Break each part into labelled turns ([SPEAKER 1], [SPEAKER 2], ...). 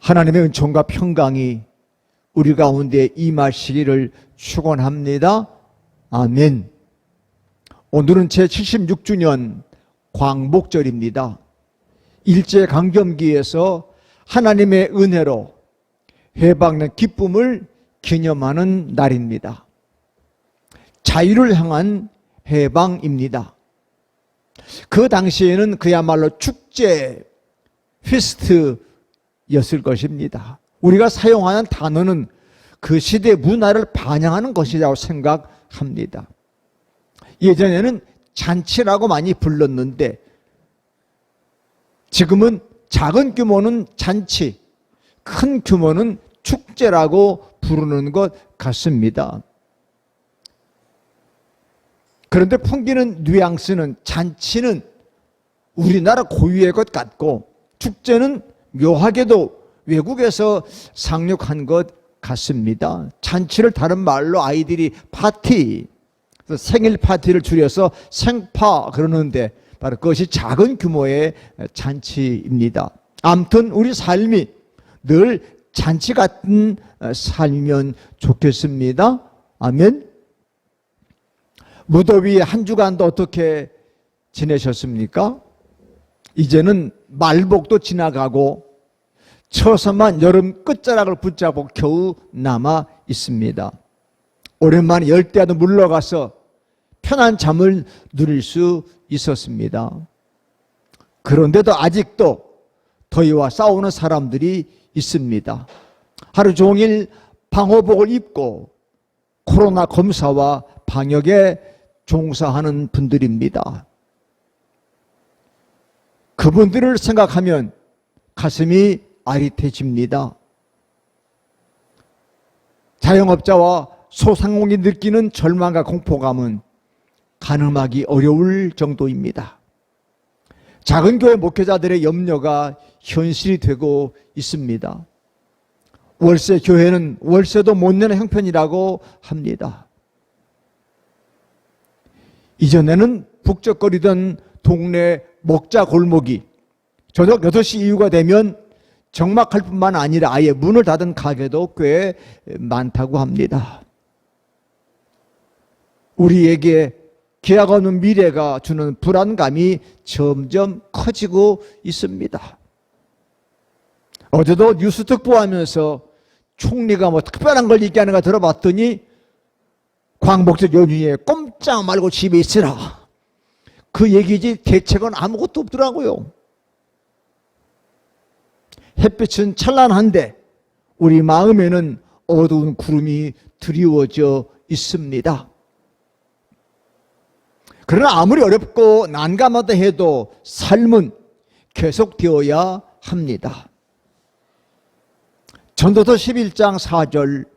[SPEAKER 1] 하나님의 은총과 평강이 우리 가운데 임하시기를 축원합니다. 아멘. 오늘은 제76주년 광복절입니다. 일제강점기에서 하나님의 은혜로 해방된 기쁨을 기념하는 날입니다. 자유를 향한 해방입니다. 그 당시에는 그야말로 축제, 피스트였을 것입니다. 우리가 사용하는 단어는 그 시대 문화를 반영하는 것이라고 생각합니다. 예전에는 잔치라고 많이 불렀는데 지금은 작은 규모는 잔치, 큰 규모는 축제라고 부르는 것 같습니다. 그런데 풍기는 뉘앙스는 잔치는 우리나라 고유의 것 같고 축제는 묘하게도 외국에서 상륙한 것 같습니다. 잔치를 다른 말로 아이들이 파티, 생일 파티를 줄여서 생파 그러는데 바로 그것이 작은 규모의 잔치입니다. 아무튼 우리 삶이 늘 잔치 같은 삶이면 좋겠습니다. 아멘. 무더위 한 주간도 어떻게 지내셨습니까? 이제는 말복도 지나가고 처서만 여름 끝자락을 붙잡고 겨우 남아 있습니다. 오랜만에 열대야도 물러가서 편한 잠을 누릴 수 있었습니다. 그런데도 아직도 더위와 싸우는 사람들이 있습니다. 하루 종일 방호복을 입고 코로나 검사와 방역에 종사하는 분들입니다. 그분들을 생각하면 가슴이 아릿해집니다. 자영업자와 소상공인이 느끼는 절망과 공포감은 가늠하기 어려울 정도입니다. 작은 교회 목회자들의 염려가 현실이 되고 있습니다. 월세 교회는 월세도 못 내는 형편이라고 합니다. 이전에는 북적거리던 동네 먹자 골목이 저녁 8시 이후가 되면 적막할 뿐만 아니라 아예 문을 닫은 가게도 꽤 많다고 합니다. 우리에게 기약 없는 미래가 주는 불안감이 점점 커지고 있습니다. 어제도 뉴스 특보하면서 총리가 뭐 특별한 걸 얘기하는가 들어봤더니 광복절 연휴에 꼼짝 말고 집에 있으라. 그 얘기지 대책은 아무것도 없더라고요. 햇빛은 찬란한데 우리 마음에는 어두운 구름이 드리워져 있습니다. 그러나 아무리 어렵고 난감하다 해도 삶은 계속되어야 합니다. 전도서 11장 4절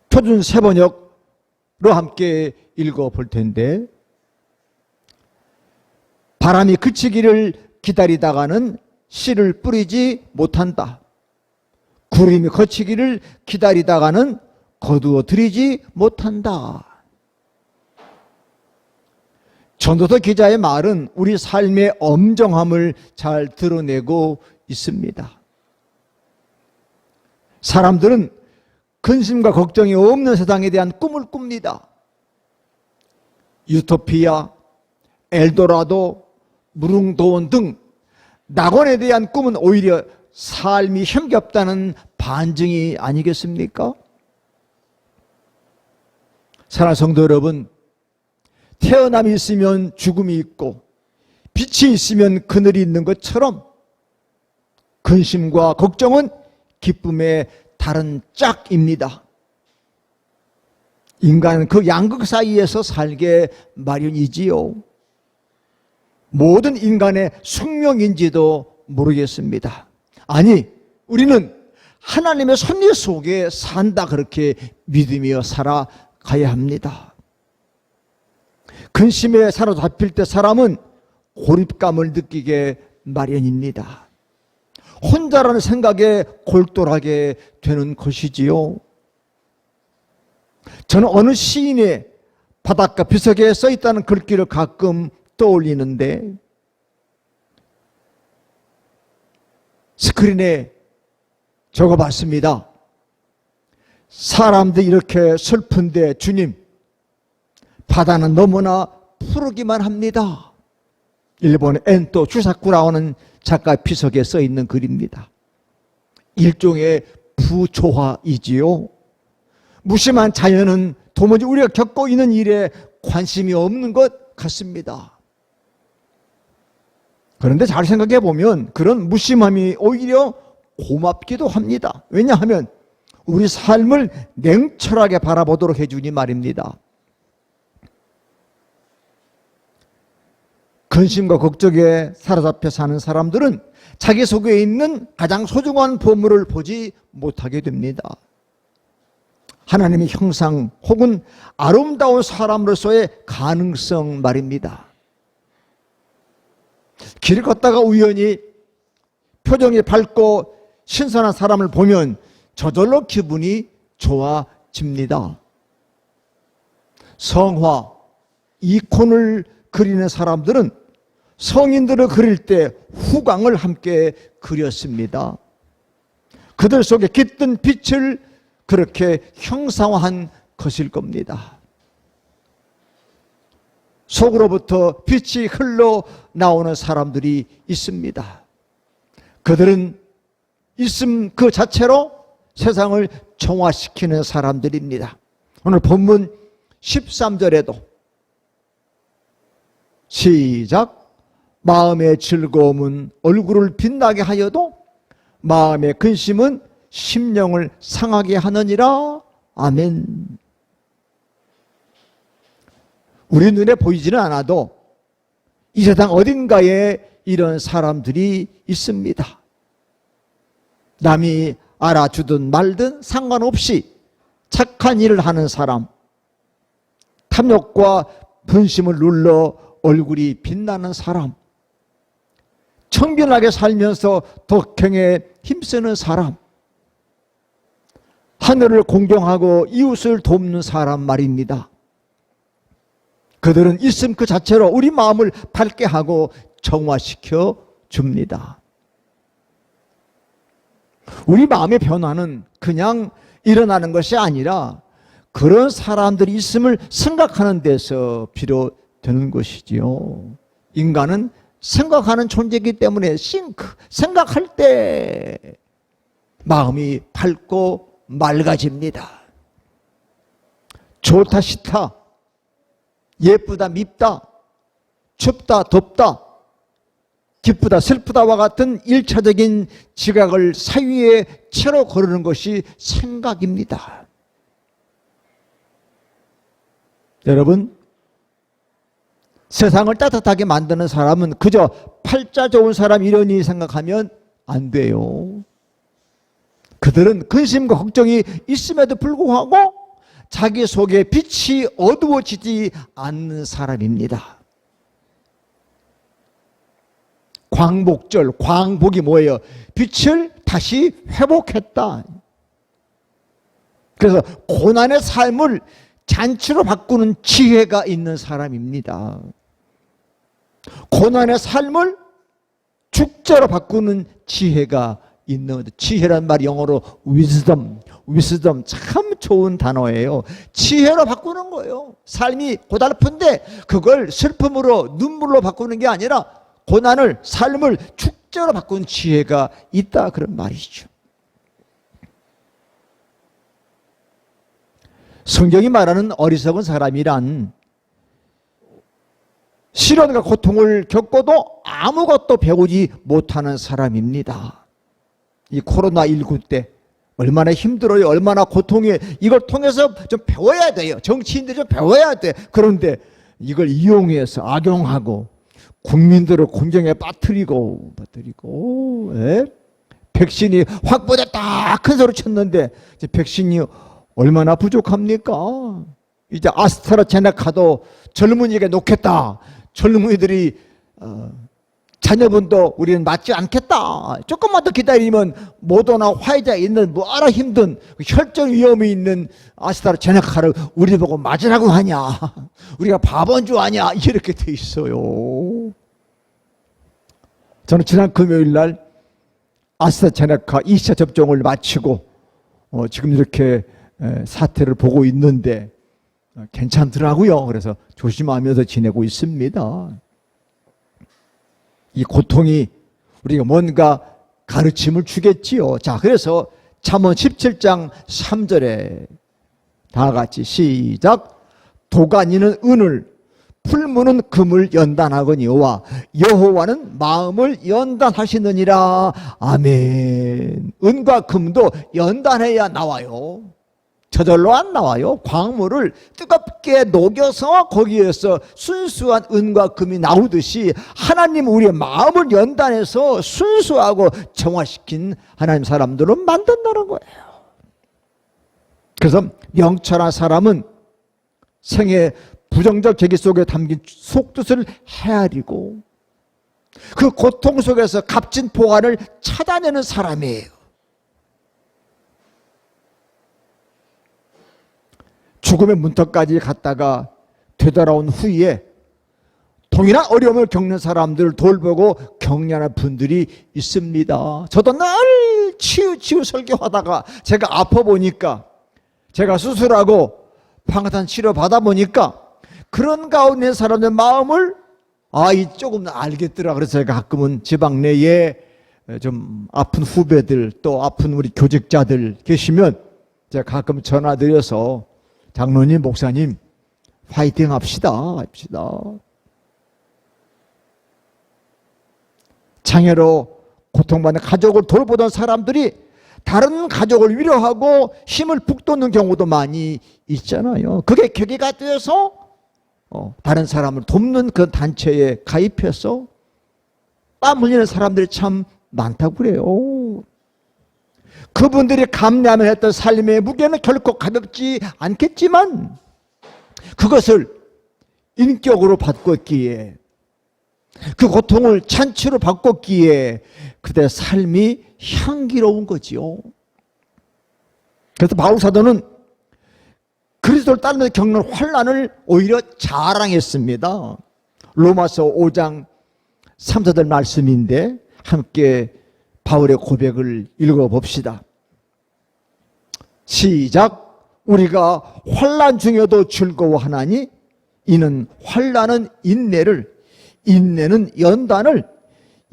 [SPEAKER 1] 표준 세번역으로 함께 읽어볼 텐데, 바람이 그치기를 기다리다가는 씨를 뿌리지 못한다. 구름이 거치기를 기다리다가는 거두어 들이지 못한다. 전도서 기자의 말은 우리 삶의 엄정함을 잘 드러내고 있습니다. 사람들은 근심과 걱정이 없는 세상에 대한 꿈을 꿉니다. 유토피아, 엘도라도, 무릉도원 등 낙원에 대한 꿈은 오히려 삶이 힘겹다는 반증이 아니겠습니까? 사랑하는 성도 여러분, 태어남이 있으면 죽음이 있고 빛이 있으면 그늘이 있는 것처럼 근심과 걱정은 기쁨의 다른 짝입니다. 인간은 그 양극 사이에서 살게 마련이지요. 모든 인간의 숙명인지도 모르겠습니다. 아니, 우리는 하나님의 섭리 속에 산다, 그렇게 믿으며 살아가야 합니다. 근심에 사로잡힐 때 사람은 고립감을 느끼게 마련입니다. 혼자라는 생각에 골똘하게 되는 것이지요. 저는 어느 시인의 바닷가 비석에 써있다는 글귀를 가끔 떠올리는데, 스크린에 적어봤습니다. 사람들이 이렇게 슬픈데 주님, 바다는 너무나 푸르기만 합니다. 일본의 엔토 주사쿠라오는 작가 피석에 써 있는 글입니다. 일종의 부조화이지요. 무심한 자연은 도무지 우리가 겪고 있는 일에 관심이 없는 것 같습니다. 그런데 잘 생각해 보면 그런 무심함이 오히려 고맙기도 합니다. 왜냐하면 우리 삶을 냉철하게 바라보도록 해주니 말입니다. 근심과 걱정에 사로잡혀 사는 사람들은 자기 속에 있는 가장 소중한 보물을 보지 못하게 됩니다. 하나님의 형상 혹은 아름다운 사람으로서의 가능성 말입니다. 길을 걷다가 우연히 표정이 밝고 신선한 사람을 보면 저절로 기분이 좋아집니다. 성화, 이콘을 그리는 사람들은 성인들을 그릴 때 후광을 함께 그렸습니다. 그들 속에 깃든 빛을 그렇게 형상화한 것일 겁니다. 속으로부터 빛이 흘러나오는 사람들이 있습니다. 그들은 있음 그 자체로 세상을 정화시키는 사람들입니다. 오늘 본문 13절에도 시작. 마음의 즐거움은 얼굴을 빛나게 하여도 마음의 근심은 심령을 상하게 하느니라. 아멘. 우리 눈에 보이지는 않아도 이 세상 어딘가에 이런 사람들이 있습니다. 남이 알아주든 말든 상관없이 착한 일을 하는 사람, 탐욕과 분심을 눌러 얼굴이 빛나는 사람, 청결하게 살면서 덕행에 힘쓰는 사람, 하늘을 공경하고 이웃을 돕는 사람 말입니다. 그들은 있음 그 자체로 우리 마음을 밝게 하고 정화시켜 줍니다. 우리 마음의 변화는 그냥 일어나는 것이 아니라 그런 사람들이 있음을 생각하는 데서 비롯되는 것이지요. 인간은 생각하는 존재이기 때문에 생각할 때 마음이 밝고 맑아집니다. 좋다 싫다, 예쁘다 밉다, 춥다 덥다, 기쁘다 슬프다와 같은 일차적인 지각을 사유에 채로 거르는 것이 생각입니다. 여러분, 세상을 따뜻하게 만드는 사람은 그저 팔자 좋은 사람 이러니 생각하면 안 돼요. 그들은 근심과 걱정이 있음에도 불구하고 자기 속에 빛이 어두워지지 않는 사람입니다. 광복절, 광복이 뭐예요? 빛을 다시 회복했다. 그래서 고난의 삶을 잔치로 바꾸는 지혜가 있는 사람입니다. 고난의 삶을 축제로 바꾸는 지혜가 있는, 지혜란 말이 영어로 wisdom 참 좋은 단어예요. 지혜로 바꾸는 거예요. 삶이 고달픈데 그걸 슬픔으로 눈물로 바꾸는 게 아니라 고난을, 삶을 축제로 바꾸는 지혜가 있다, 그런 말이죠. 성경이 말하는 어리석은 사람이란 시련과 고통을 겪고도 아무것도 배우지 못하는 사람입니다. 이 코로나19 때 얼마나 힘들어요, 얼마나 고통이에요. 이걸 통해서 좀 배워야 돼요. 정치인들이 좀 배워야 돼. 그런데 이걸 이용해서 악용하고 국민들을 공경에 빠뜨리고 예? 백신이 확보됐다 큰 소리 쳤는데 이제 백신이 얼마나 부족합니까? 이제 아스트라제네카도 젊은이에게 놓겠다. 젊은이들이 자녀분도 우리는 맞지 않겠다. 조금만 더 기다리면 모더나 화이자에 있는 뭐하라 힘든 혈전 위험이 있는 아스트라제네카를 우리 보고 맞으라고 하냐. 우리가 바본 줄 아냐. 이렇게 돼 있어요. 저는 지난 금요일 날 아스트라제네카 2차 접종을 마치고 지금 이렇게 사태를 보고 있는데 괜찮더라고요. 그래서 조심하면서 지내고 있습니다. 이 고통이 우리가 뭔가 가르침을 주겠지요. 자, 그래서 잠언 17장 3절에 다 같이 시작. 도가니는 은을, 풀무는 금을 연단하거니와 여호와는 마음을 연단하시느니라. 아멘. 은과 금도 연단해야 나와요. 저절로 안 나와요. 광물을 뜨겁게 녹여서 거기에서 순수한 은과 금이 나오듯이 하나님 우리의 마음을 연단해서 순수하고 정화시킨 하나님 사람들을 만든다는 거예요. 그래서 명철한 사람은 생의 부정적 계기 속에 담긴 속뜻을 헤아리고 그 고통 속에서 값진 보화를 찾아내는 사람이에요. 죽음의 문턱까지 갔다가 되돌아온 후에 동일한 어려움을 겪는 사람들을 돌보고 격려하는 분들이 있습니다. 저도 늘 치유 설교하다가 제가 아파 보니까 제가 수술하고 방사선 치료 받아 보니까 그런 가운데 사람의 마음을 조금 알겠더라. 그래서 제가 가끔은 지방 내에 좀 아픈 후배들 또 아픈 우리 교직자들 계시면 제가 가끔 전화드려서 장로님, 목사님 파이팅 합시다. 장애로 고통받는 가족을 돌보던 사람들이 다른 가족을 위로하고 힘을 북돋는 경우도 많이 있잖아요. 그게 계기가 되어서 다른 사람을 돕는 그 단체에 가입해서 땀 흘리는 사람들이 참 많다고 그래요. 그분들이 감내하며 했던 삶의 무게는 결코 가볍지 않겠지만 그것을 인격으로 바꿨기에 그 고통을 잔치로 바꿨기에 그들의 삶이 향기로운 거지요. 그래서 바울 사도는 그리스도를 따르면서 겪는 환난을 오히려 자랑했습니다. 로마서 5장 3, 4절 말씀인데 함께 바울의 고백을 읽어봅시다. 시작. 우리가 환난 중에도 즐거워하나니 이는 환난은 인내를, 인내는 연단을,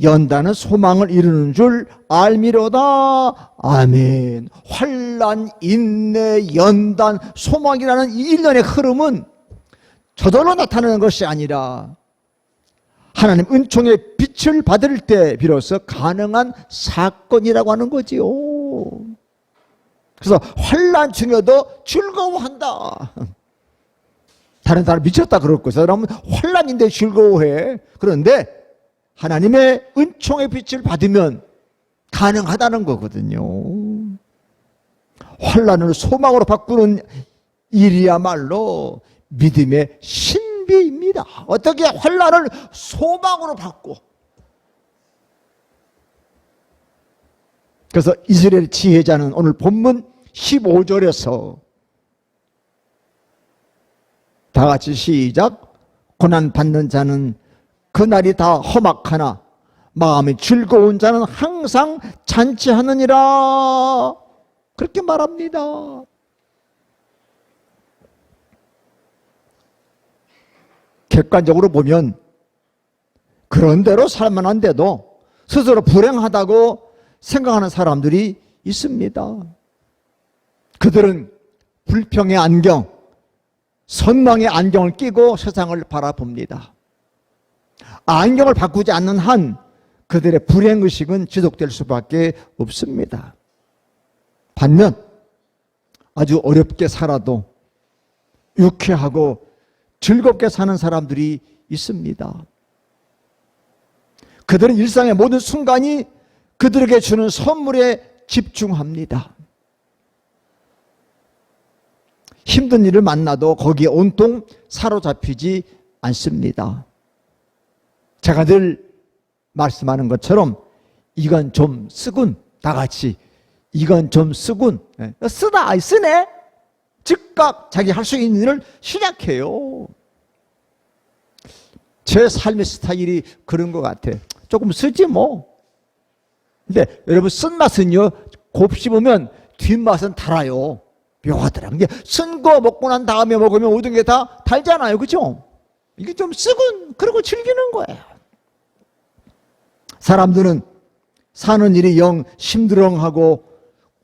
[SPEAKER 1] 연단은 소망을 이루는 줄 알미로다. 아멘. 환난, 인내, 연단, 소망이라는 이 일련의 흐름은 저절로 나타나는 것이 아니라 하나님 은총의 빛을 받을 때 비로소 가능한 사건이라고 하는 거지요. 그래서 환난 중에도 즐거워한다. 다른 사람 미쳤다 그럴 거예요. 사람은 환난인데 즐거워해. 그런데 하나님의 은총의 빛을 받으면 가능하다는 거거든요. 환난을 소망으로 바꾸는 일이야말로 믿음의 신비입니다. 어떻게 환난을 소망으로 바꿔? 그래서 이스라엘 지혜자는 오늘 본문 15절에서 다 같이 시작. 고난받는 자는 그날이 다 험악하나 마음이 즐거운 자는 항상 잔치하느니라. 그렇게 말합니다. 객관적으로 보면 그런 대로 살만한데도 스스로 불행하다고 생각하는 사람들이 있습니다. 그들은 불평의 안경, 선망의 안경을 끼고 세상을 바라봅니다. 안경을 바꾸지 않는 한 그들의 불행의식은 지속될 수밖에 없습니다. 반면 아주 어렵게 살아도 유쾌하고 즐겁게 사는 사람들이 있습니다. 그들은 일상의 모든 순간이 그들에게 주는 선물에 집중합니다. 힘든 일을 만나도 거기에 온통 사로잡히지 않습니다. 제가 늘 말씀하는 것처럼 이건 좀 쓰군, 다 같이 이건 좀 쓰군, 쓰네. 즉각 자기 할 수 있는 일을 시작해요. 제 삶의 스타일이 그런 것 같아. 조금 쓰지 뭐. 근데 여러분 쓴맛은요, 곱씹으면 뒷맛은 달아요. 묘하더라. 근데 쓴 거 먹고 난 다음에 먹으면 모든 게 다 달잖아요. 그죠? 이게 좀 썩은, 그러고 즐기는 거예요. 사람들은 사는 일이 영 심드렁하고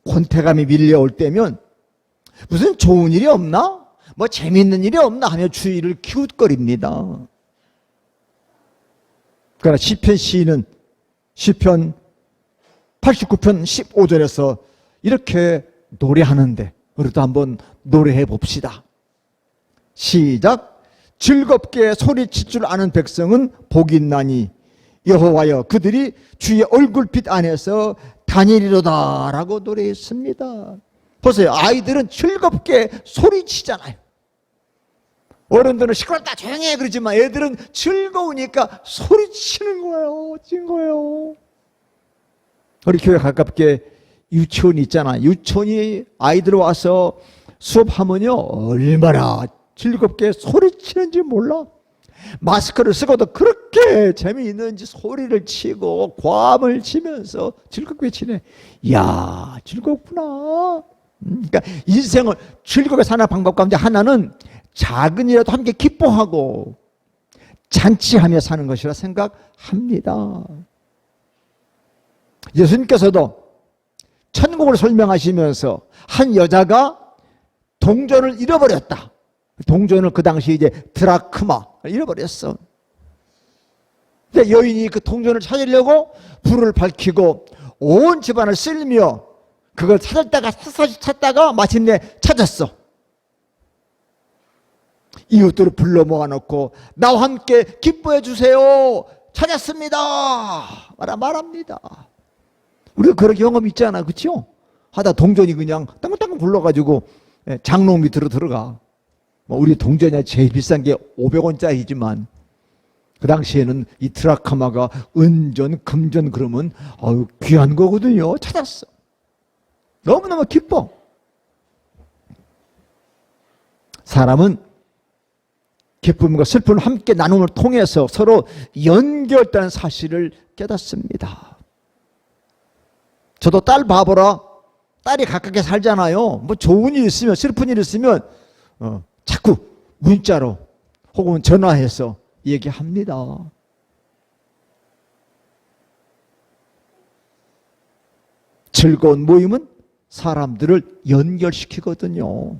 [SPEAKER 1] 권태감이 밀려올 때면 무슨 좋은 일이 없나? 뭐 재미있는 일이 없나 하며 주위를 기웃거립니다. 그러나 시편 시인은 시편 89편 15절에서 이렇게 노래하는데 우리도 한번 노래해 봅시다. 시작. 즐겁게 소리칠 줄 아는 백성은 복이 있나니 여호와여 그들이 주의 얼굴빛 안에서 다니리로다 라고 노래했습니다. 보세요. 아이들은 즐겁게 소리치잖아요. 어른들은 시끄럽다 조용히 해 그러지만 애들은 즐거우니까 소리치는 거예요. 찐 거예요. 우리 교회 가깝게 유치원이 있잖아. 유치원이 아이들 와서 수업하면요 얼마나 즐겁게 소리치는지 몰라. 마스크를 쓰고도 그렇게 재미있는지 소리를 치고 고함을 치면서 즐겁게 치네. 이야 즐겁구나. 그러니까 인생을 즐겁게 사는 방법 가운데 하나는 작은 일이라도 함께 기뻐하고 잔치하며 사는 것이라 생각합니다. 예수님께서도 천국을 설명하시면서 한 여자가 동전을 잃어버렸다. 동전을 그 당시 이제 드라크마 잃어버렸어. 근데 여인이 그 동전을 찾으려고 불을 밝히고 온 집안을 쓸며 그걸 찾다가 마침내 찾았어. 이웃들을 불러 모아놓고 나와 함께 기뻐해 주세요. 찾았습니다. 말합니다. 우리가 그런 경험 있잖아. 그렇죠? 하다 동전이 그냥 땅땅 굴러가지고 장롱 밑으로 들어가. 우리 동전이 제일 비싼 게 500원짜리지만 그 당시에는 이 드라크마가 은전, 금전 그러면 귀한 거거든요. 찾았어. 너무너무 기뻐. 사람은 기쁨과 슬픔을 함께 나눔을 통해서 서로 연결되는 사실을 깨닫습니다. 저도 딸 봐보라. 딸이 가깝게 살잖아요. 뭐 좋은 일 있으면 슬픈 일 있으면 자꾸 문자로 혹은 전화해서 얘기합니다. 즐거운 모임은 사람들을 연결시키거든요.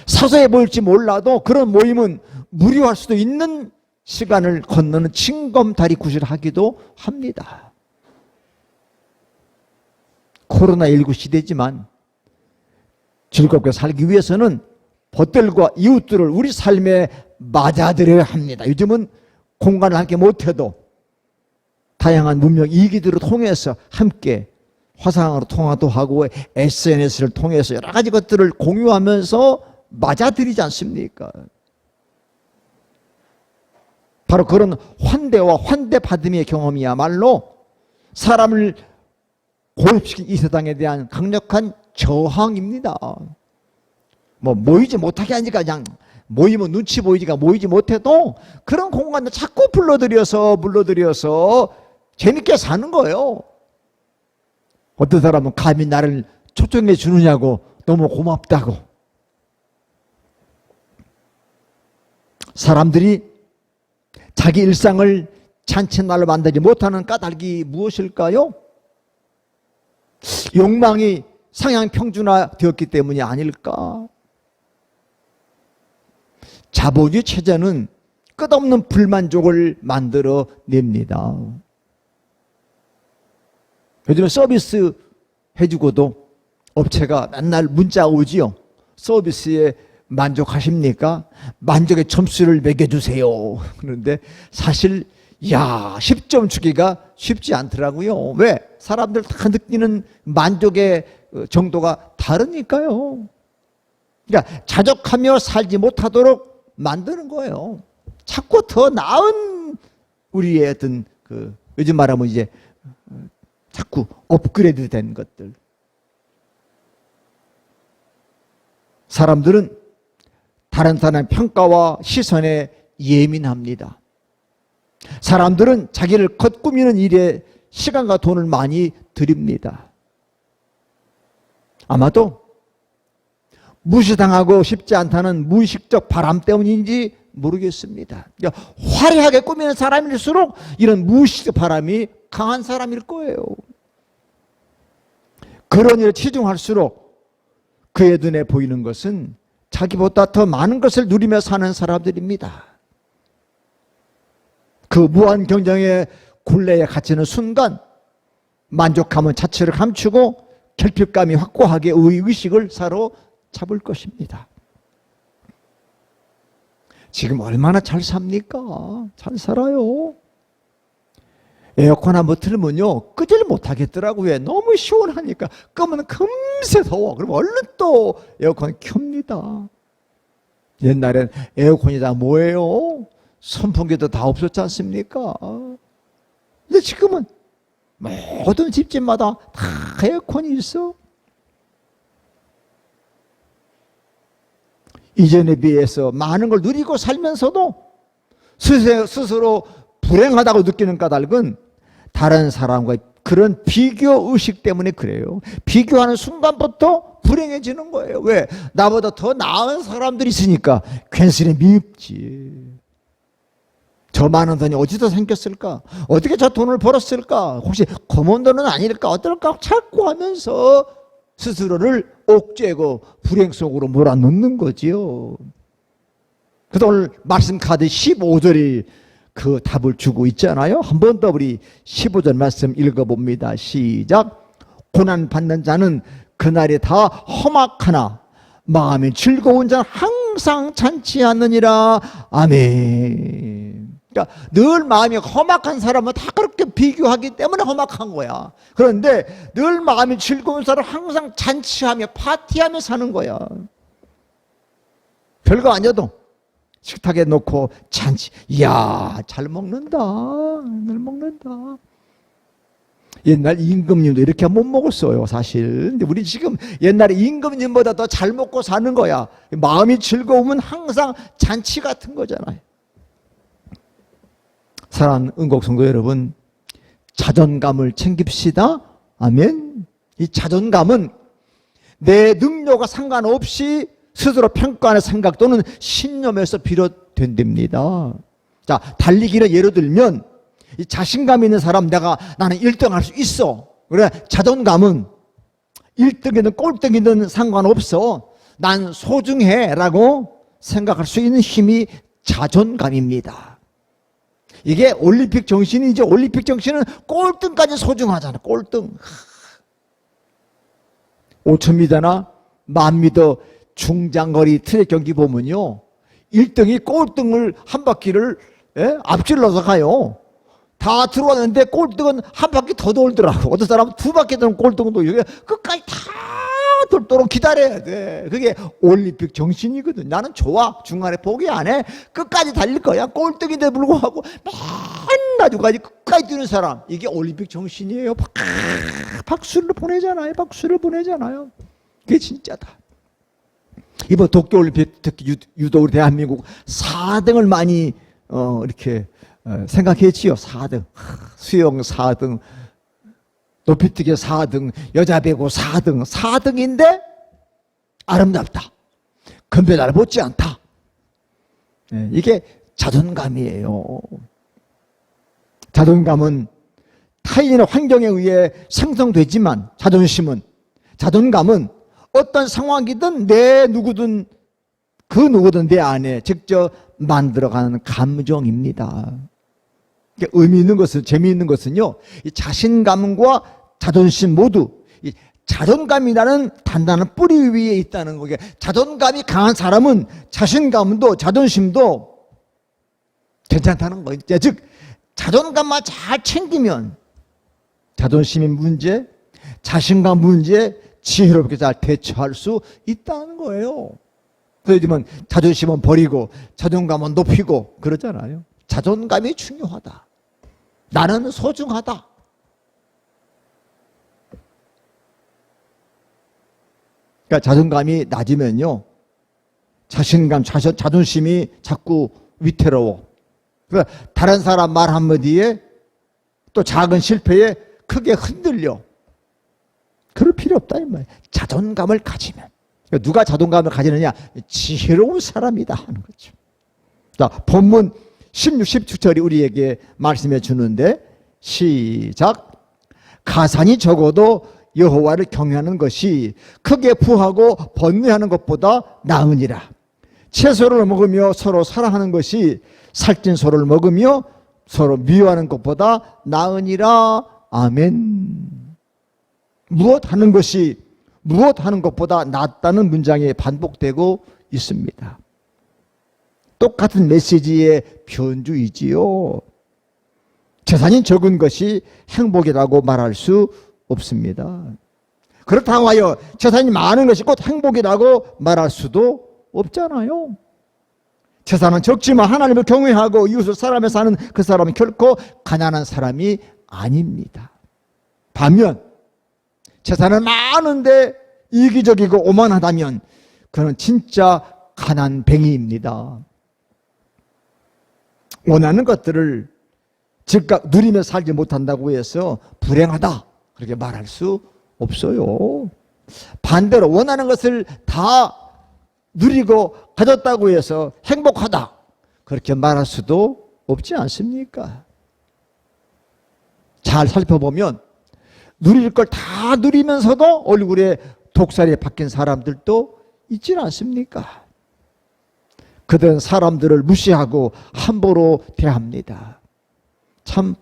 [SPEAKER 1] 사소해 보일지 몰라도 그런 모임은 무료할 수도 있는 시간을 건너는 징검다리 굿을 하기도 합니다. 코로나19 시대지만 즐겁게 살기 위해서는 벗들과 이웃들을 우리 삶에 맞아들여야 합니다. 요즘은 공간을 함께 못해도 다양한 문명 이기들을 통해서 함께 화상으로 통화도 하고 SNS를 통해서 여러 가지 것들을 공유하면서 맞아들이지 않습니까? 바로 그런 환대와 환대받음의 경험이야말로 사람을 고립시킨 이 세상에 대한 강력한 저항입니다. 모이지 못하게 하니까 그냥 모이면 눈치 보이지가 모이지 못해도 그런 공간을 자꾸 불러들여서 재밌게 사는 거예요. 어떤 사람은 감히 나를 초청해 주느냐고 너무 고맙다고. 사람들이 자기 일상을 잔칫날로 만들지 못하는 까닭이 무엇일까요? 욕망이 상향 평준화되었기 때문이 아닐까? 자본주의 체제는 끝없는 불만족을 만들어냅니다. 요즘에 서비스 해주고도 업체가 맨날 문자 오지요. 서비스에 만족하십니까? 만족의 점수를 매겨주세요. 그런데 사실 10점 주기가 쉽지 않더라고요. 왜? 사람들 다 느끼는 만족의 정도가 다르니까요. 그러니까 자족하며 살지 못하도록 만드는 거예요. 자꾸 더 나은 우리의 어떤 요즘 말하면 이제 자꾸 업그레이드 된 것들. 사람들은 다른 사람의 평가와 시선에 예민합니다. 사람들은 자기를 겉꾸미는 일에 시간과 돈을 많이 드립니다. 아마도 무시당하고 싶지 않다는 무의식적 바람 때문인지 모르겠습니다. 그러니까 화려하게 꾸미는 사람일수록 이런 무의식적 바람이 강한 사람일 거예요. 그런 일에 치중할수록 그의 눈에 보이는 것은 자기보다 더 많은 것을 누리며 사는 사람들입니다. 그 무한 경쟁의 굴레에 갇히는 순간 만족감은 자체를 감추고 결핍감이 확고하게 의식을 사로잡을 것입니다. 지금 얼마나 잘 삽니까? 잘 살아요. 에어컨 한번 틀면요 끄질 못하겠더라고요. 너무 시원하니까. 끄면 금세 더워. 그럼 얼른 또 에어컨 켭니다. 옛날엔 에어컨이 다 뭐예요? 선풍기도 다 없었지 않습니까? 근데 지금은 모든 집집마다 다 에어컨이 있어. 이전에 비해서 많은 걸 누리고 살면서도 스스로 불행하다고 느끼는 까닭은 다른 사람과 그런 비교 의식 때문에 그래요. 비교하는 순간부터 불행해지는 거예요. 왜? 나보다 더 나은 사람들이 있으니까 괜스레 밉지. 저 많은 돈이 어디서 생겼을까? 어떻게 저 돈을 벌었을까? 혹시 검은 돈은 아닐까? 어떨까? 자꾸 하면서 스스로를 옥죄고 불행 속으로 몰아넣는 거지요. 그래서 오늘 말씀 카드 15절이 그 답을 주고 있잖아요. 한 번 더 우리 15절 말씀 읽어봅니다. 시작. 고난받는 자는 그날이 다 험악하나 마음이 즐거운 자는 항상 잔치하느니라. 아멘. 그러니까 늘 마음이 험악한 사람은 다 그렇게 비교하기 때문에 험악한 거야. 그런데 늘 마음이 즐거운 사람은 항상 잔치하며 파티하며 사는 거야. 별거 아니어도 식탁에 놓고 잔치. 이야, 잘 먹는다. 잘 먹는다. 옛날 임금님도 이렇게 못 먹었어요, 사실. 근데 우리 지금 옛날에 임금님보다 더 잘 먹고 사는 거야. 마음이 즐거우면 항상 잔치 같은 거잖아요. 사랑하는 은곡성도 여러분, 자존감을 챙깁시다. 아멘. 이 자존감은 내 능력과 상관없이 스스로 평가하는 생각 또는 신념에서 비롯된답니다. 자, 달리기를 예로 들면 이 자신감 있는 사람, 나는 1등 할 수 있어. 그래, 자존감은 1등이든 꼴등이든 상관없어. 난 소중해 라고 생각할 수 있는 힘이 자존감입니다. 이게 올림픽 정신이죠. 올림픽 정신은 꼴등까지 소중하잖아. 꼴등. 5000m나 1000m 중장거리 트랙 경기 보면요, 1등이 꼴등을 한 바퀴를 앞질러서 가요. 다 들어왔는데 꼴등은 한 바퀴 더 돌더라고. 어떤 사람은 2바퀴 도는 꼴등도 이게 끝까지 다 돌도록 기다려야 돼. 그게 올림픽 정신이거든. 나는 좋아. 중간에 포기 안 해. 끝까지 달릴 거야. 꼴등인데 불구하고 맨 나중까지 끝까지 뛰는 사람. 이게 올림픽 정신이에요. 박수를 보내잖아요. 박수를 보내잖아요. 그게 진짜다. 이번 도쿄올림픽 특히 유도 우리 대한민국 4등을 많이 이렇게 생각했지요. 4등. 수영 4등, 높이뛰기 4등, 여자 배구 4등. 4등인데 아름답다. 금메달 못지 않다. 이게 자존감이에요. 자존감은 타인의 환경에 의해 생성되지만 자존감은 어떤 상황이든 그 누구든 내 안에 직접 만들어가는 감정입니다. 의미 있는 것은, 재미있는 것은요, 이 자신감과 자존심 모두 이 자존감이라는 단단한 뿌리 위에 있다는 거예요. 자존감이 강한 사람은 자신감도 자존심도 괜찮다는 거예요. 즉 자존감만 잘 챙기면 자존심의 문제, 자신감 문제 지혜롭게 잘 대처할 수 있다는 거예요. 그래서 요즘은 자존심은 버리고 자존감은 높이고 그러잖아요. 자존감이 중요하다. 나는 소중하다. 그러니까 자존감이 낮으면요, 자존심이 자꾸 위태로워. 그러니까 다른 사람 말 한마디에 또 작은 실패에 크게 흔들려. 그럴 필요 없다 이 말이에요. 자존감을 가지면. 누가 자존감을 가지느냐? 지혜로운 사람이다 하는 거죠. 자, 본문 16, 17절이 우리에게 말씀해 주는데 시작. 가산이 적어도 여호와를 경외하는 것이 크게 부하고 번뇌하는 것보다 나으니라. 채소를 먹으며 서로 사랑하는 것이 살찐 소를 먹으며 서로 미워하는 것보다 나으니라. 아멘. 무엇 하는 것보다 낫다는 문장이 반복되고 있습니다. 똑같은 메시지의 변주이지요. 재산이 적은 것이 행복이라고 말할 수 없습니다. 그렇다고 하여 재산이 많은 것이 곧 행복이라고 말할 수도 없잖아요. 재산은 적지만 하나님을 경외하고 이웃을 사랑하며 사는 그 사람은 결코 가난한 사람이 아닙니다. 반면 재산은 많은데 이기적이고 오만하다면 그는 진짜 가난뱅이입니다. 원하는 것들을 즉각 누리며 살지 못한다고 해서 불행하다 그렇게 말할 수 없어요. 반대로 원하는 것을 다 누리고 가졌다고 해서 행복하다 그렇게 말할 수도 없지 않습니까? 잘 살펴보면 누릴 걸 다 누리면서도 얼굴에 독살이 박힌 사람들도 있지 않습니까? 그들은 사람들을 무시하고 함부로 대합니다. 참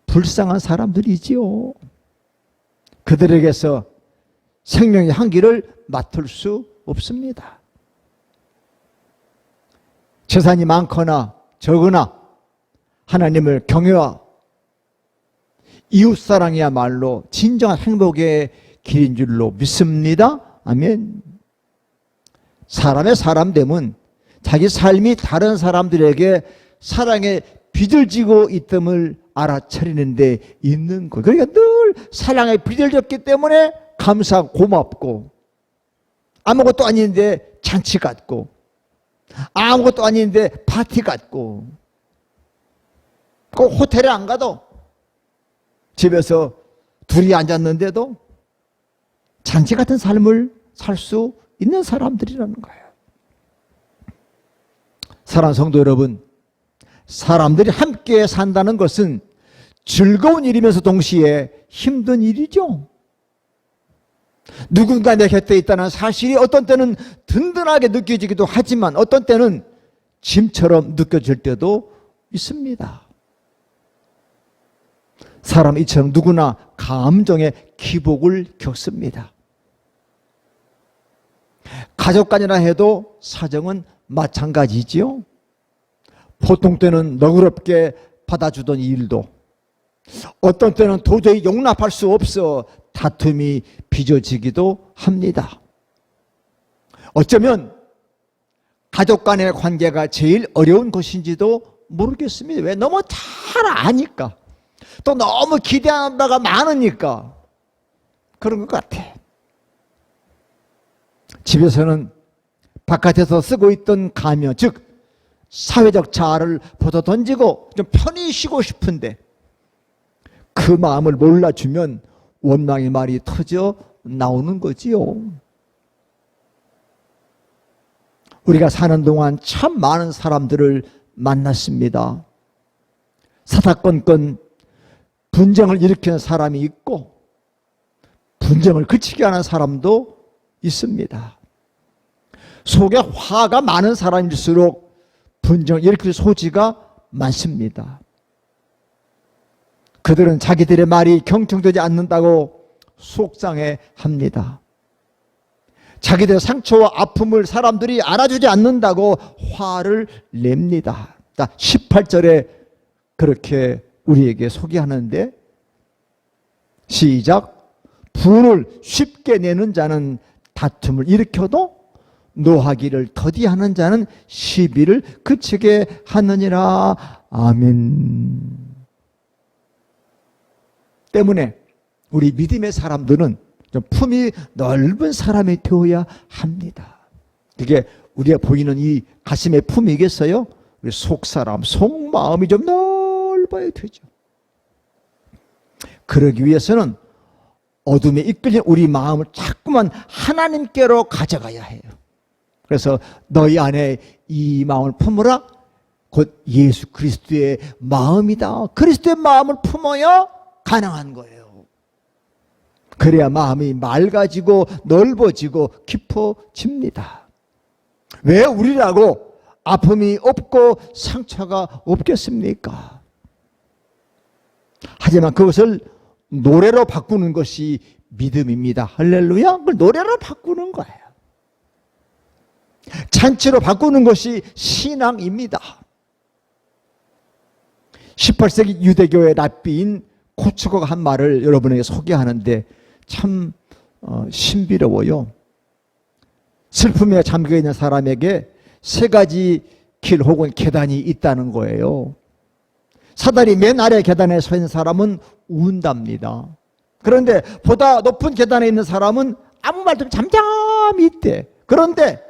[SPEAKER 1] 불쌍한 사람들이지요. 그들에게서 생명의 향기를 맡을 수 없습니다. 재산이 많거나 적으나 하나님을 경외와 이웃사랑이야말로 진정한 행복의 길인 줄로 믿습니다. 아멘. 사람의 사람됨은 자기 삶이 다른 사람들에게 사랑의 빚을 지고 있음을 알아차리는 데 있는 것. 그러니까 늘 사랑의 빚을 졌기 때문에 감사하고 고맙고, 아무것도 아닌데 잔치 같고, 아무것도 아닌데 파티 같고, 꼭 호텔에 안 가도 집에서 둘이 앉았는데도 잔치 같은 삶을 살 수 있는 사람들이라는 거예요. 사랑하는 성도 여러분, 사람들이 함께 산다는 것은 즐거운 일이면서 동시에 힘든 일이죠. 누군가 내 곁에 있다는 사실이 어떤 때는 든든하게 느껴지기도 하지만 어떤 때는 짐처럼 느껴질 때도 있습니다. 사람 이처럼 누구나 감정의 기복을 겪습니다. 가족 간이라 해도 사정은 마찬가지지요. 보통 때는 너그럽게 받아주던 일도 어떤 때는 도저히 용납할 수 없어 다툼이 빚어지기도 합니다. 어쩌면 가족 간의 관계가 제일 어려운 것인지도 모르겠습니다. 왜? 너무 잘 아니까. 또 너무 기대하는 바가 많으니까 그런 것 같아. 집에서는 바깥에서 쓰고 있던 가며, 즉 사회적 자아를 벗어던지고 좀 편히 쉬고 싶은데 그 마음을 몰라주면 원망의 말이 터져 나오는 거지요. 우리가 사는 동안 참 많은 사람들을 만났습니다. 사사건건 분쟁을 일으키는 사람이 있고 분쟁을 그치게 하는 사람도 있습니다. 속에 화가 많은 사람일수록 분쟁을 일으킬 소지가 많습니다. 그들은 자기들의 말이 경청되지 않는다고 속상해합니다. 자기들의 상처와 아픔을 사람들이 알아주지 않는다고 화를 냅니다. 18절에 그렇게 우리에게 소개하는데 시작. 분을 쉽게 내는 자는 다툼을 일으켜도 노하기를 더디하는 자는 시비를 그치게 하느니라. 아멘. 때문에 우리 믿음의 사람들은 좀 품이 넓은 사람이 되어야 합니다. 그게 우리가 보이는 이 가슴의 품이겠어요? 우리 속사람, 속마음이 좀 넓어야 되죠. 그러기 위해서는 어둠에 이끌린 우리 마음을 자꾸만 하나님께로 가져가야 해요. 그래서 너희 안에 이 마음을 품으라. 곧 예수 그리스도의 마음이다. 그리스도의 마음을 품어야 가능한 거예요. 그래야 마음이 맑아지고 넓어지고 깊어집니다. 왜 우리라고 아픔이 없고 상처가 없겠습니까? 하지만 그것을 노래로 바꾸는 것이 믿음입니다. 할렐루야. 그걸 노래로 바꾸는 거예요. 잔치로 바꾸는 것이 신앙입니다. 18세기 유대교의 랍비인 코츠코가 한 말을 여러분에게 소개하는데 참 신비로워요. 슬픔에 잠겨있는 사람에게 세 가지 길 혹은 계단이 있다는 거예요. 사다리 맨 아래 계단에 서 있는 사람은 운답니다. 그런데 보다 높은 계단에 있는 사람은 아무 말도 없이 잠잠히 있대. 그런데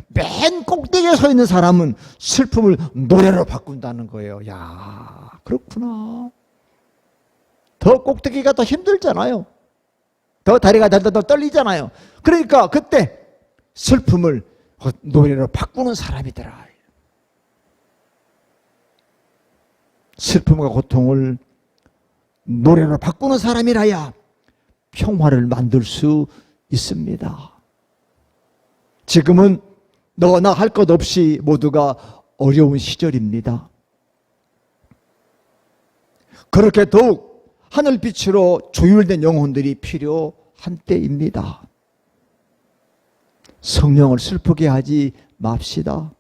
[SPEAKER 1] 맨 꼭대기에 서 있는 사람은 슬픔을 노래로 바꾼다는 거예요. 야, 그렇구나. 더 꼭대기가 더 힘들잖아요. 더 다리가 더 떨리잖아요. 그러니까 그때 슬픔을 노래로 바꾸는 사람이더라. 슬픔과 고통을 노래로 바꾸는 사람이라야 평화를 만들 수 있습니다. 지금은 너나 할 것 없이 모두가 어려운 시절입니다. 그렇게 더욱 하늘빛으로 조율된 영혼들이 필요한 때입니다. 성령을 슬프게 하지 맙시다.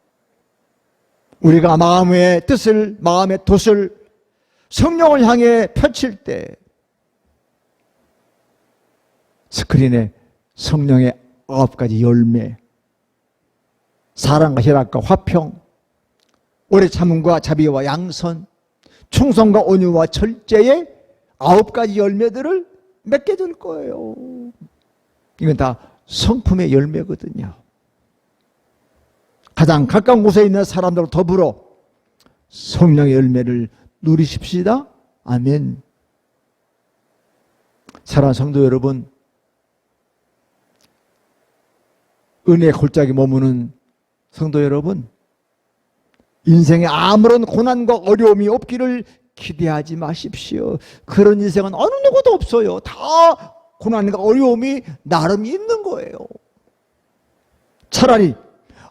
[SPEAKER 1] 우리가 마음의 뜻을, 마음의 돛을 성령을 향해 펼칠 때 스크린에 성령의 9가지 열매, 사랑과 희락과 화평, 오래 참음과 자비와 양선, 충성과 온유와 절제의 9가지 열매들을 맺게 될 거예요. 이건 다 성품의 열매거든요. 가장 가까운 곳에 있는 사람들과 더불어 성령의 열매를 누리십시다. 아멘. 사랑하는 성도 여러분, 은혜의 골짜기 머무는 성도 여러분, 인생에 아무런 고난과 어려움이 없기를 기대하지 마십시오. 그런 인생은 어느 누구도 없어요. 다 고난과 어려움이 나름 있는 거예요. 차라리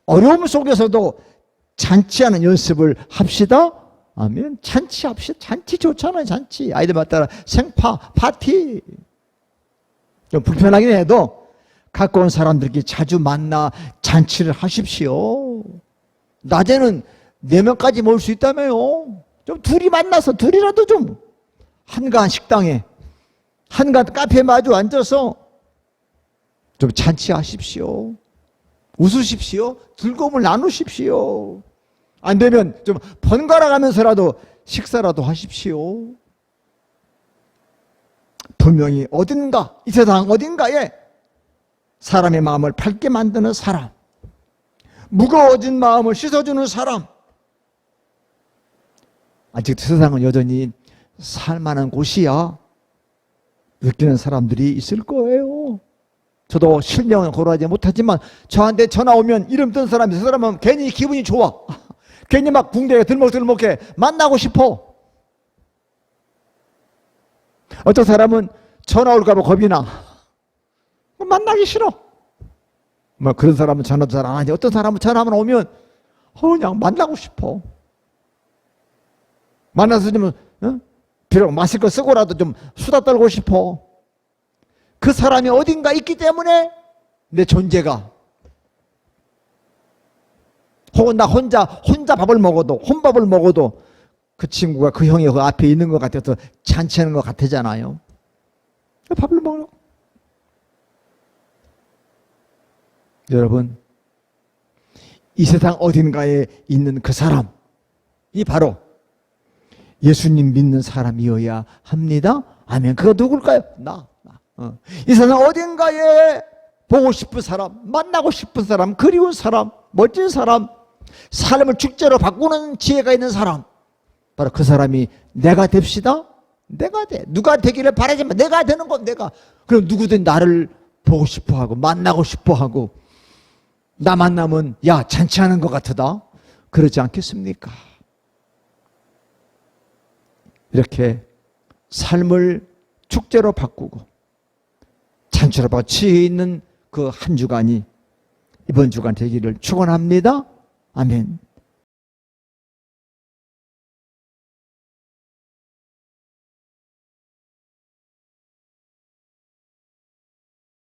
[SPEAKER 1] 어려움 속에서도 잔치하는 연습을 합시다. 아멘. 잔치합시다. 잔치 좋잖아요. 잔치. 아이들마다 따라 생파, 파티. 좀 불편하긴 해도 가까운 사람들끼리 자주 만나 잔치를 하십시오. 낮에는 4명까지 모일 수 있다며요. 좀 둘이 만나서 둘이라도 좀 한가한 식당에, 한가한 카페에 마주 앉아서 좀 잔치하십시오. 웃으십시오. 즐거움을 나누십시오. 안 되면 좀 번갈아 가면서라도 식사라도 하십시오. 분명히 어딘가, 이 세상 어딘가에 사람의 마음을 밝게 만드는 사람, 무거워진 마음을 씻어주는 사람, 아직 세상은 여전히 살만한 곳이야 느끼는 사람들이 있을 거예요. 저도 실명은 거론하지 못하지만 저한테 전화 오면 이름 뜬 사람이 그 사람은 괜히 기분이 좋아. 괜히 막 붕대에 들먹들먹해. 만나고 싶어. 어떤 사람은 전화 올까 봐 겁이 나. 만나기 싫어. 뭐 그런 사람은 전화도 잘 안 하지. 어떤 사람은 전화만 오면 그냥 만나고 싶어. 만나서 좀 비록 마실 거 쓰고라도 좀 수다 떨고 싶어. 그 사람이 어딘가 있기 때문에 내 존재가, 혹은 나 혼자 밥을 먹어도, 혼밥을 먹어도 그 친구가 그 형이 그 앞에 있는 것 같아서 잔치하는 것 같잖아요. 밥을 먹어. 여러분, 이 세상 어딘가에 있는 그 사람이 바로 예수님 믿는 사람이어야 합니다. 아멘. 그가 누굴까요? 나. 이 세상 어딘가에 보고 싶은 사람, 만나고 싶은 사람, 그리운 사람, 멋진 사람, 삶을 축제로 바꾸는 지혜가 있는 사람, 바로 그 사람이 내가 됩시다. 내가 돼. 누가 되기를 바라지만 내가 되는 건 내가. 그럼 누구든 나를 보고 싶어 하고 만나고 싶어 하고 나 만나면 야 잔치하는 것 같으다. 그러지 않겠습니까? 이렇게 삶을 축제로 바꾸고 잔치로 바꾸고 지혜 있는 그 한 주간이 이번 주간 되기를 축원합니다. 아멘.